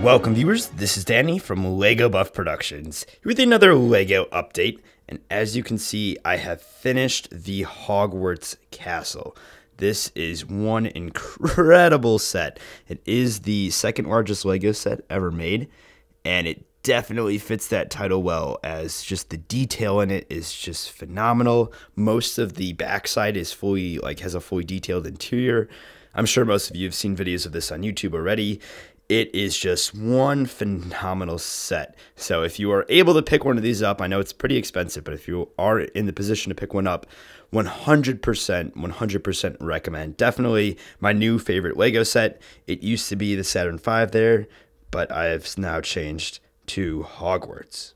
Welcome viewers, this is Danny from Lego Buff Productions, here with another Lego update, and as you can see, I have finished the Hogwarts Castle. This is one incredible set. It is the second largest Lego set ever made, and it definitely fits that title well, as just the detail in it is just phenomenal. Most of the backside is fully, has a fully detailed interior. I'm sure most of you have seen videos of this on YouTube already. It is just one phenomenal set. So if you are able to pick one of these up, I know it's pretty expensive, but if you are in the position to pick one up, 100% recommend. Definitely my new favorite Lego set. It used to be the Saturn V there, but I have now changed to Hogwarts.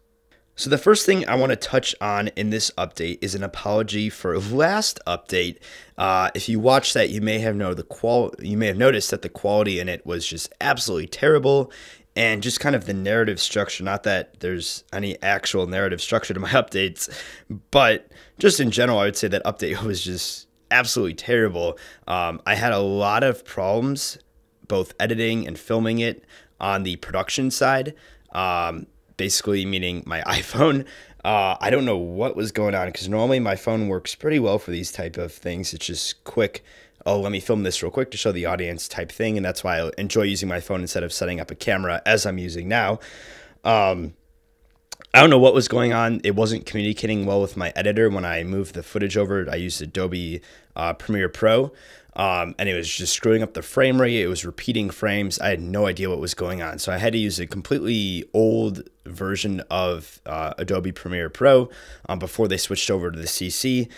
So the first thing I want to touch on in this update is an apology for last update. If you watched that, you may have noticed that the quality in it was just absolutely terrible, and just kind of the narrative structure. Not that there's any actual narrative structure to my updates, but just in general, I would say that update was just absolutely terrible. I had a lot of problems both editing and filming it on the production side. Basically meaning my iPhone. I don't know what was going on, because normally my phone works pretty well for these type of things. It's just quick. Oh, let me film this real quick to show the audience type thing, and that's why I enjoy using my phone instead of setting up a camera as I'm using now. I don't know what was going on. It wasn't communicating well with my editor when I moved the footage over. I used Adobe Premiere Pro. And it was just screwing up the frame rate. It was repeating frames. I had no idea what was going on. So I had to use a completely old version of Adobe Premiere Pro before they switched over to the CC.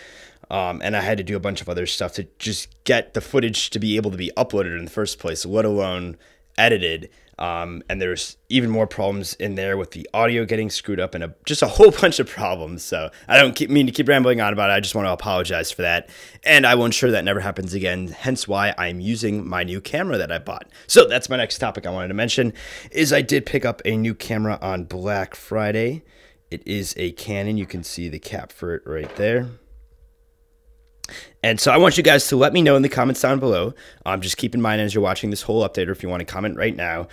And I had to do a bunch of other stuff to just get the footage to be able to be uploaded in the first place, let alone edited. And there's even more problems in there with the audio getting screwed up and just a whole bunch of problems. So I don't mean to keep rambling on about it. I just want to apologize for that. And I will ensure that never happens again. Hence why I'm using my new camera that I bought. So that's my next topic I wanted to mention, is I did pick up a new camera on Black Friday. It is a Canon. You can see the cap for it right there. And so I want you guys to let me know in the comments down below, just keep in mind as you're watching this whole update, or if you want to comment right now,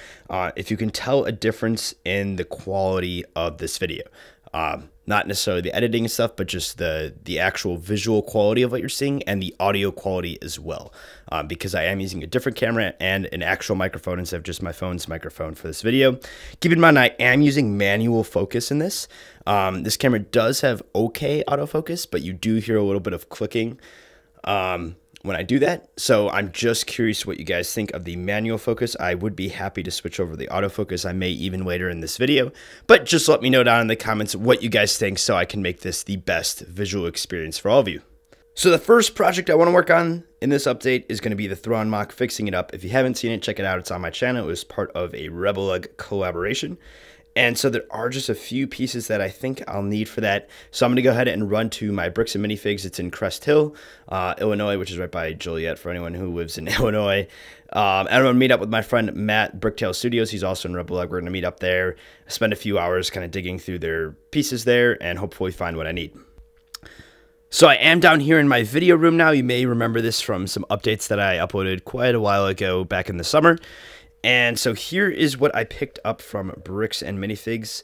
if you can tell a difference in the quality of this video. Not necessarily the editing and stuff, but just the actual visual quality of what you're seeing, and the audio quality as well. Because I am using a different camera and an actual microphone instead of just my phone's microphone for this video. Keep in mind, I am using manual focus in this. This camera does have okay autofocus, but you do hear a little bit of clicking when I do that. So I'm just curious what you guys think of the manual focus. I would be happy to switch over to the autofocus. I may even later in this video, but just let me know down in the comments what you guys think, so I can make this the best visual experience for all of you. So the first project I want to work on in this update is going to be the Thrawn Mach, fixing it up. If you haven't seen it, check it out. It's on my channel. It was part of a Rebelug collaboration. And so there are just a few pieces that I think I'll need for that. So I'm going to go ahead and run to my Bricks and Minifigs. It's in Crest Hill, Illinois, which is right by Joliet for anyone who lives in Illinois. And I'm going to meet up with my friend Matt, Bricktail Studios. He's also in Rebelug. We're going to meet up there, spend a few hours kind of digging through their pieces there, and hopefully find what I need. So I am down here in my video room now. You may remember this from some updates that I uploaded quite a while ago back in the summer. And so here is what I picked up from Bricks and Minifigs.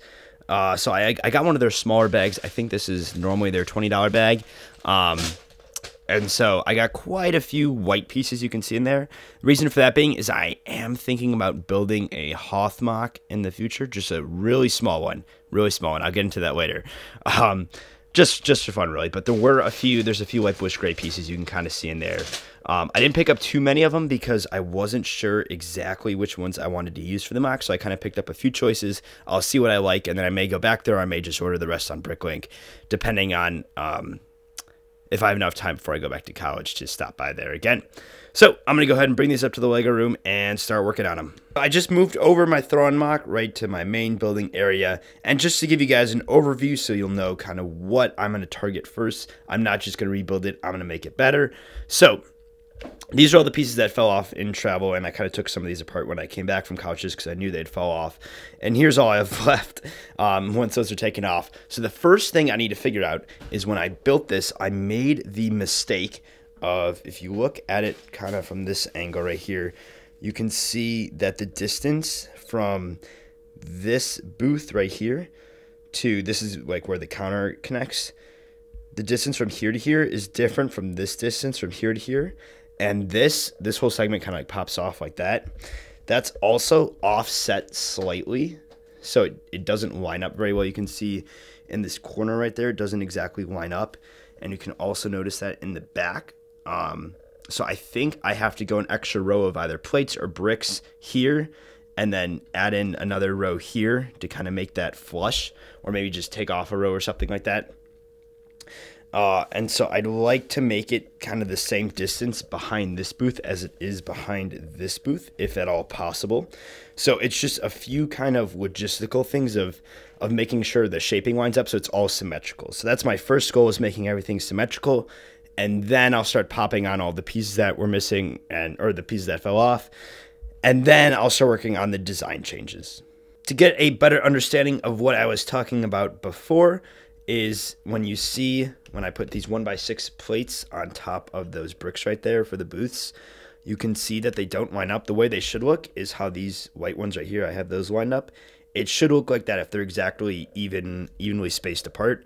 So I got one of their smaller bags. I think this is normally their $20 bag. And so I got quite a few white pieces you can see in there. The reason for that being is I am thinking about building a Hoth Mach in the future. Just a really small one. Really small one. I'll get into that later. Just for fun, really. But there's a few white bush gray pieces you can kind of see in there. I didn't pick up too many of them because I wasn't sure exactly which ones I wanted to use for the Mach, so I kind of picked up a few choices. I'll see what I like, and then I may go back there, or I may just order the rest on Bricklink, depending on if I have enough time before I go back to college to stop by there again. So I'm going to go ahead and bring these up to the Lego room and start working on them. I just moved over my Thrawn Mach right to my main building area, and just to give you guys an overview so you'll know kind of what I'm going to target first, I'm not just going to rebuild it, I'm going to make it better. So these are all the pieces that fell off in travel, and I kind of took some of these apart when I came back from couches because I knew they'd fall off. And here's all I have left once those are taken off. So the first thing I need to figure out is, when I built this, I made the mistake of, if you look at it kind of from this angle right here, you can see that the distance from this booth right here to, this is like where the counter connects, the distance from here to here is different from this distance from here to here. And this whole segment kind of like pops off like that. That's also offset slightly, so it doesn't line up very well. You can see in this corner right there, it doesn't exactly line up. And you can also notice that in the back. So I think I have to go an extra row of either plates or bricks here, and then add in another row here to kind of make that flush, or maybe just take off a row or something like that. And so I'd like to make it kind of the same distance behind this booth as it is behind this booth, if at all possible. So it's just a few kind of logistical things of making sure the shaping lines up so it's all symmetrical. So that's my first goal, is making everything symmetrical. And then I'll start popping on all the pieces that were missing, or the pieces that fell off. And then I'll start working on the design changes. To get a better understanding of what I was talking about before is when I put these 1x6 plates on top of those bricks right there for the booths, you can see that they don't line up. The way they should look is how these white ones right here, I have those lined up. It should look like that if they're exactly evenly spaced apart.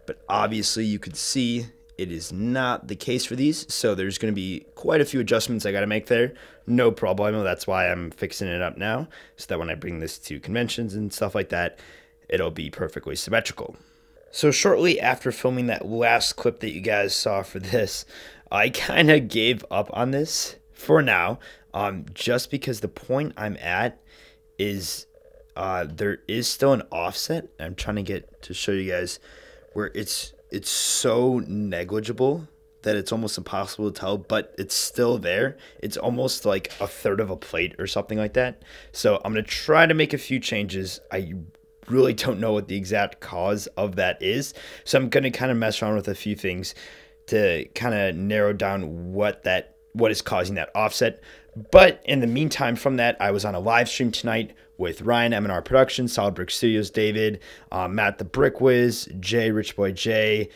But obviously you could see it is not the case for these, so there's going to be quite a few adjustments I got to make there. No problemo. That's why I'm fixing it up now, so that when I bring this to conventions and stuff like that, it'll be perfectly symmetrical. So shortly after filming that last clip that you guys saw for this, I kind of gave up on this for now, just because the point I'm at is there is still an offset. I'm trying to get to show you guys where it's so negligible that it's almost impossible to tell, but it's still there. It's almost like a third of a plate or something like that. So I'm going to try to make a few changes. I really don't know what the exact cause of that is. So I'm going to kind of mess around with a few things to kind of narrow down what is causing that offset. But in the meantime, from that, I was on a live stream tonight with Ryan, M&R Productions, Solid Brick Studios, David, Matt the Brick Wiz, Jay, Rich Boy Jay,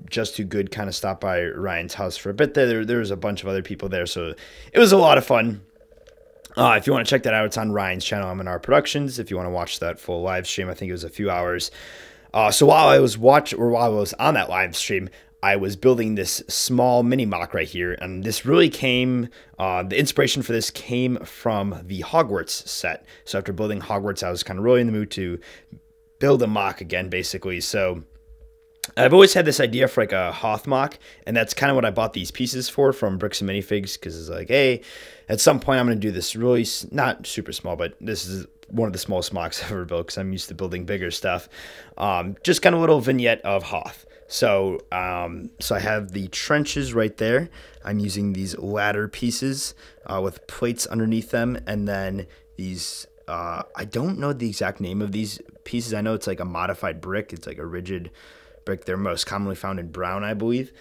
Just Too Good kind of stopped by Ryan's house for a bit there. There was a bunch of other people there, so it was a lot of fun. If you want to check that out, it's on Ryan's channel, M&R Productions. If you want to watch that full live stream, I think it was a few hours. So while I was on that live stream, I was building this small mini Mach right here, and this really came, the inspiration for this came from the Hogwarts set. So after building Hogwarts, I was kind of really in the mood to build a Mach again, basically. So I've always had this idea for like a Hoth Mach, and that's kind of what I bought these pieces for from Bricks and Minifigs, because it's like, hey, at some point I'm going to do this really, not super small, but this is one of the smallest Machs I've ever built, because I'm used to building bigger stuff. Just kind of a little vignette of Hoth. So I have the trenches right there. I'm using these ladder pieces with plates underneath them, and then these, I don't know the exact name of these pieces. I know it's like a modified brick. It's like a rigid brick. They're most commonly found in brown, I believe.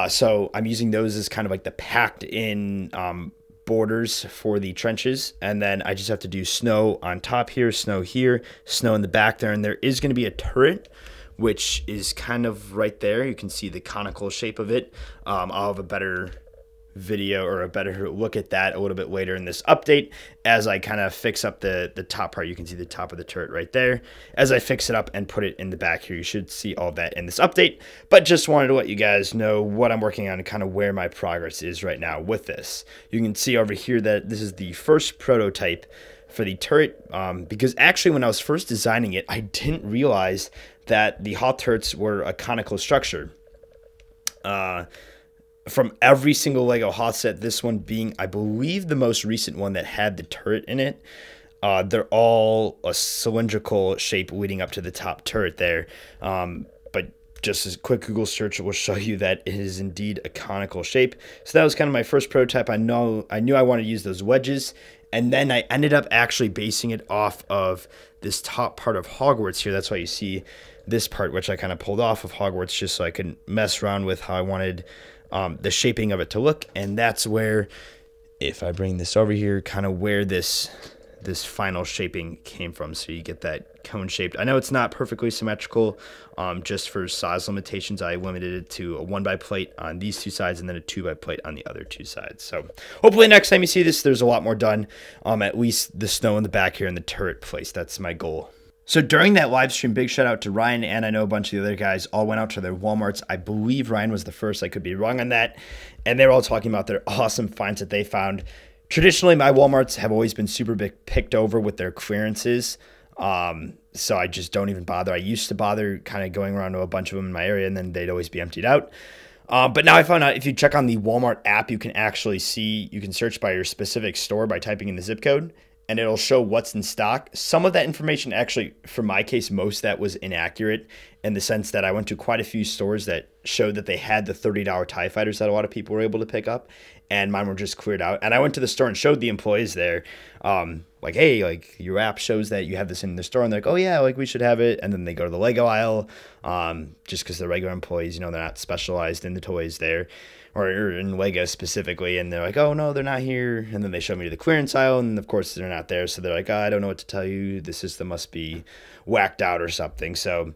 So I'm using those as kind of like the packed in borders for the trenches, and then I just have to do snow on top here, snow in the back there, and there is going to be a turret, which is kind of right there. You can see the conical shape of it. I'll have a better video or a better look at that a little bit later in this update as I kind of fix up the top part. You can see the top of the turret right there. As I fix it up and put it in the back here, you should see all that in this update, but just wanted to let you guys know what I'm working on and kind of where my progress is right now with this. You can see over here that this is the first prototype for the turret, because actually when I was first designing it, I didn't realize that the Hoth turrets were a conical structure. From every single Lego Hoth set, this one being, I believe, the most recent one that had the turret in it, they're all a cylindrical shape leading up to the top turret there. But just as a quick Google search will show you that it is indeed a conical shape. So that was kind of my first prototype. I knew I wanted to use those wedges, and then I ended up actually basing it off of this top part of Hogwarts here. That's why you see this part, which I kind of pulled off of Hogwarts just so I could mess around with how I wanted the shaping of it to look. And that's where, if I bring this over here, kind of where this this final shaping came from. So you get that cone shaped. I know it's not perfectly symmetrical. Just for size limitations, I limited it to a 1x plate on these two sides and then a 2x plate on the other two sides. So hopefully next time you see this, there's a lot more done. At least the snow in the back here and the turret place. That's my goal. So during that live stream, big shout out to Ryan, and I know a bunch of the other guys all went out to their Walmarts. I believe Ryan was the first. I could be wrong on that. And they're all talking about their awesome finds that they found. Traditionally, my Walmarts have always been super big, picked over with their clearances. So I just don't even bother. I used to bother kind of going around to a bunch of them in my area, and then they'd always be emptied out. But now I found out if you check on the Walmart app, you can actually see, you can search by your specific store by typing in the zip code, and it'll show what's in stock. Some of that information actually, for my case, most of that was inaccurate in the sense that I went to quite a few stores that showed that they had the $30 TIE fighters that a lot of people were able to pick up, and mine were just cleared out. And I went to the store and showed the employees there, like, hey, like your app shows that you have this in the store, and they're like, oh yeah, like we should have it. And then they go to the Lego aisle, just because the regular employees, you know, they're not specialized in the toys there, or in Lego specifically, and they're like, oh no, they're not here. And then they show me to the clearance aisle, and of course they're not there. So they're like, oh, I don't know what to tell you. The system must be whacked out or something. So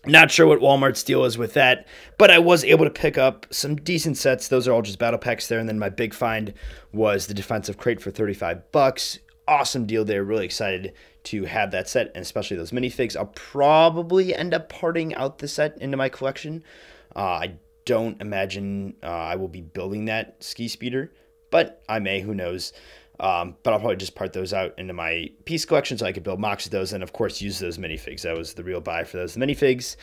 not sure what Walmart's deal is with that, but I was able to pick up some decent sets. Those are all just battle packs there. And then my big find was the defensive crate for 35 bucks. Awesome deal there. Really excited to have that set, and especially those minifigs. I'll probably end up parting out the set into my collection. I don't imagine I will be building that ski speeder, but I may, who knows. But I'll probably just part those out into my piece collection so I could build Machs of those, and of course use those minifigs. That was the real buy for those minifigs.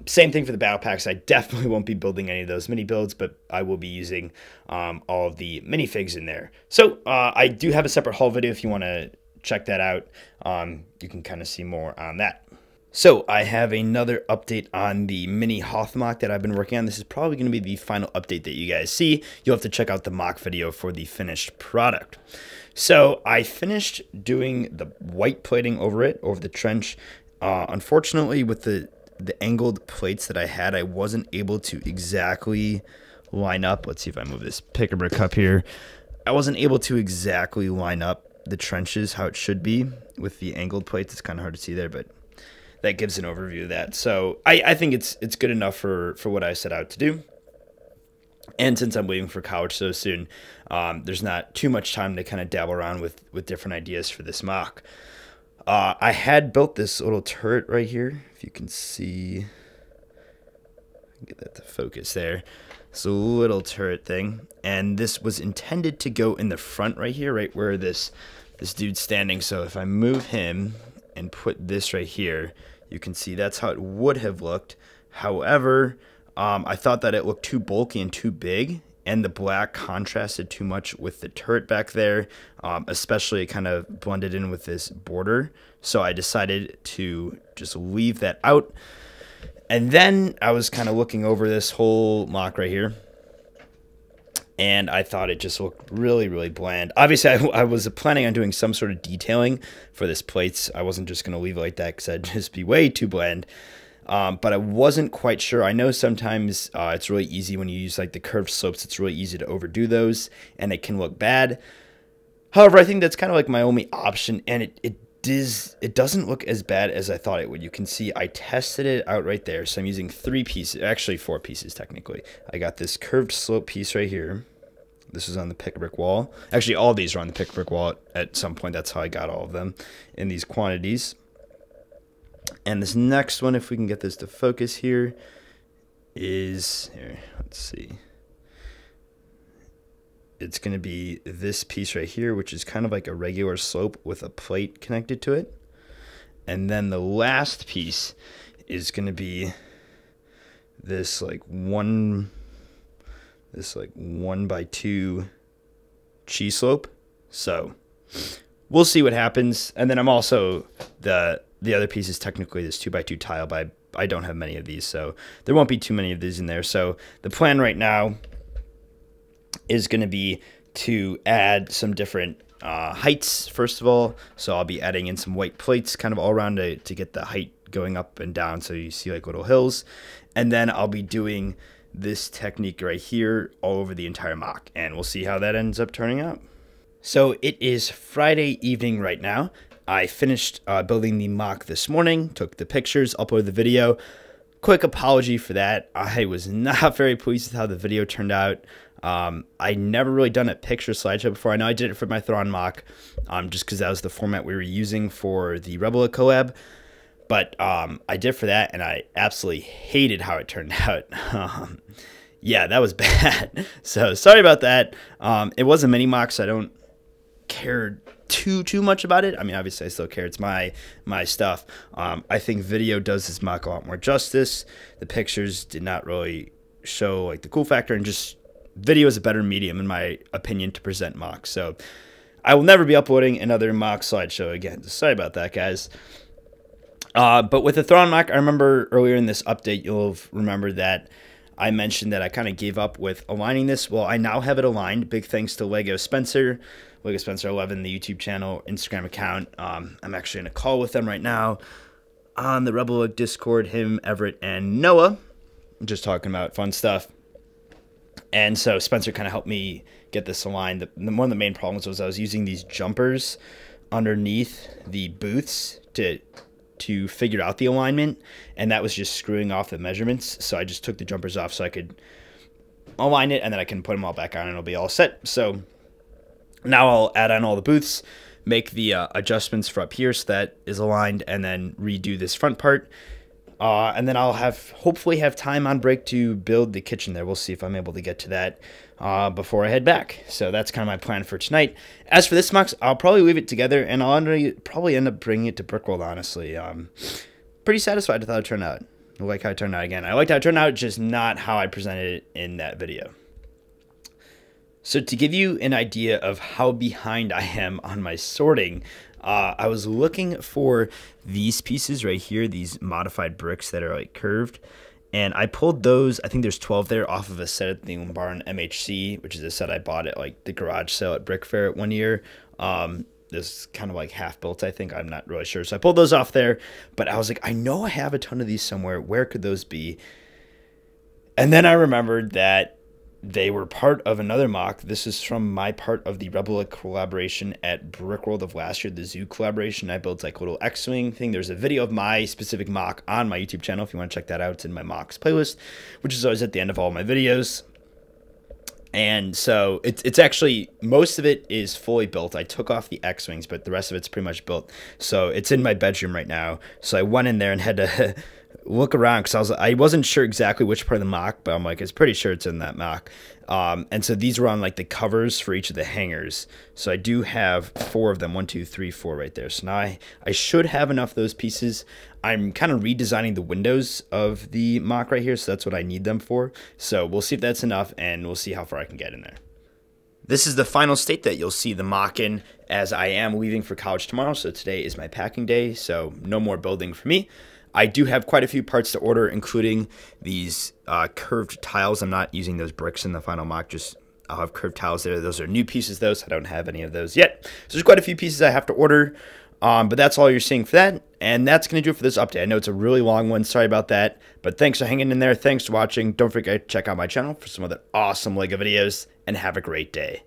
Same thing for the battle packs. I definitely won't be building any of those mini builds, but I will be using all of the minifigs in there. So I do have a separate haul video if you want to check that out. You can kind of see more on that. So I have another update on the mini Hoth Mach that I've been working on. This is probably going to be the final update that you guys see. You'll have to check out the Mach video for the finished product. So I finished doing the white plating over it, over the trench. Unfortunately, with the angled plates that I had, I wasn't able to exactly line up. Let's see if I move this pick-a-brick up here. I wasn't able to exactly line up the trenches how it should be with the angled plates. It's kind of hard to see there, but that gives an overview of that. So I think it's good enough for what I set out to do. And since I'm waiting for college so soon, there's not too much time to kind of dabble around with different ideas for this Mach. I had built this little turret right here. If you can see, get that to focus there. It's a little turret thing. And this was intended to go in the front right here, right where this dude's standing. So if I move him and put this right here, you can see that's how it would have looked. However, I thought that it looked too bulky and too big, and the black contrasted too much with the turret back there, especially it kind of blended in with this border. So I decided to just leave that out. And then I was kind of looking over this whole Mach right here, and I thought it just looked really, really bland. Obviously, I was planning on doing some sort of detailing for this plates. I wasn't just going to leave it like that because that'd just be way too bland. But I wasn't quite sure. I know sometimes it's really easy when you use like the curved slopes. It's really easy to overdo those, and it can look bad. However, I think that's kind of like my only option, and it doesn't look as bad as I thought it would. You can see I tested it out right there. So I'm using 3 pieces, actually 4 pieces technically. I got this curved slope piece right here. This is on the pick-a-brick wall. Actually, all these are on the pick-a-brick wall at some point. That's how I got all of them in these quantities. And this next one, if we can get this to focus here, is, here, let's see. It's going to be this piece right here, which is kind of like a regular slope with a plate connected to it. And then the last piece is going to be this like 1x2 chi slope. So we'll see what happens. And then I'm also, the other piece is technically this 2x2 tile, but I don't have many of these, so there won't be too many of these in there. So the plan right now is going to be to add some different heights, first of all. So I'll be adding in some white plates kind of all around to get the height going up and down so you see like little hills. And then I'll be doing this technique right here all over the entire Mach, and we'll see how that ends up turning out. So it is Friday evening right now. I finished building the Mach this morning, took the pictures, uploaded the video. Quick apology for that. I was not very pleased with how the video turned out. I never really done a picture slideshow before. I know I did it for my Thrawn Mach, just because that was the format we were using for the Rebel collab. But I did for that, and I absolutely hated how it turned out. Yeah, that was bad. So sorry about that. It was a mini Mach, so I don't care too much about it. I mean, obviously I still care. It's my stuff. I think video does this Mach a lot more justice. The pictures did not really show like the cool factor, and just video is a better medium in my opinion to present Mach. So I will never be uploading another Mach slideshow again. Sorry about that, guys. But with the Thrawn Mach, I remember earlier in this update, you'll have remembered that I mentioned that I kind of gave up with aligning this. Well, I now have it aligned. Big thanks to Lego Spencer 11, the YouTube channel, Instagram account. I'm actually in a call with them right now on the Rebel Discord, him, Everett, and Noah, just talking about fun stuff. And so Spencer kind of helped me get this aligned. One of the main problems was I was using these jumpers underneath the booths to figure out the alignment, and that was just screwing off the measurements. So I just took the jumpers off so I could align it, and then I can put them all back on and it'll be all set. So now I'll add on all the booths, make the adjustments for up here so that is aligned, and then redo this front part. And then I'll hopefully have time on break to build the kitchen there. We'll see if I'm able to get to that before I head back. So that's kind of my plan for tonight. As for this Mach, I'll probably leave it together, and I'll probably end up bringing it to Brickworld, honestly. Pretty satisfied with how it turned out. I like how it turned out again. I liked how it turned out, just not how I presented it in that video. So to give you an idea of how behind I am on my sorting, I was looking for these pieces right here, these modified bricks that are like curved, and I pulled those, I think there's 12 there, off of a set at the Barn MHC, which is a set I bought at like the garage sale at Brick Fair one year. This kind of like half built, I think, I'm not really sure. So I pulled those off there, but I was like, I know I have a ton of these somewhere. Where could those be? And then I remembered that they were part of another Mach. This is from my part of the Rebel collaboration at Brickworld of last year, the Zoo collaboration. I built like a little X-Wing thing. There's a video of my specific Mach on my YouTube channel if you want to check that out. It's in my Machs playlist, which is always at the end of all my videos. And so it's actually, most of it is fully built. I took off the X-Wings, but the rest of it's pretty much built. So it's in my bedroom right now. So I went in there and had to look around because I wasn't sure exactly which part of the Mach, but I'm like, it's pretty sure it's in that Mach. And so these were on like the covers for each of the hangers. So I do have 4 of them, 1, 2, 3, 4 right there. So now I should have enough of those pieces. I'm kind of redesigning the windows of the Mach right here, so that's what I need them for. So we'll see if that's enough, and we'll see how far I can get in there. This is the final state that you'll see the Mach in, as I am leaving for college tomorrow. So today is my packing day, so no more building for me. I do have quite a few parts to order, including these curved tiles. I'm not using those bricks in the final Mach, just I'll have curved tiles there. Those are new pieces, though, so I don't have any of those yet. So there's quite a few pieces I have to order, but that's all you're seeing for that. And that's going to do it for this update. I know it's a really long one. Sorry about that. But thanks for hanging in there. Thanks for watching. Don't forget to check out my channel for some other awesome LEGO videos, and have a great day.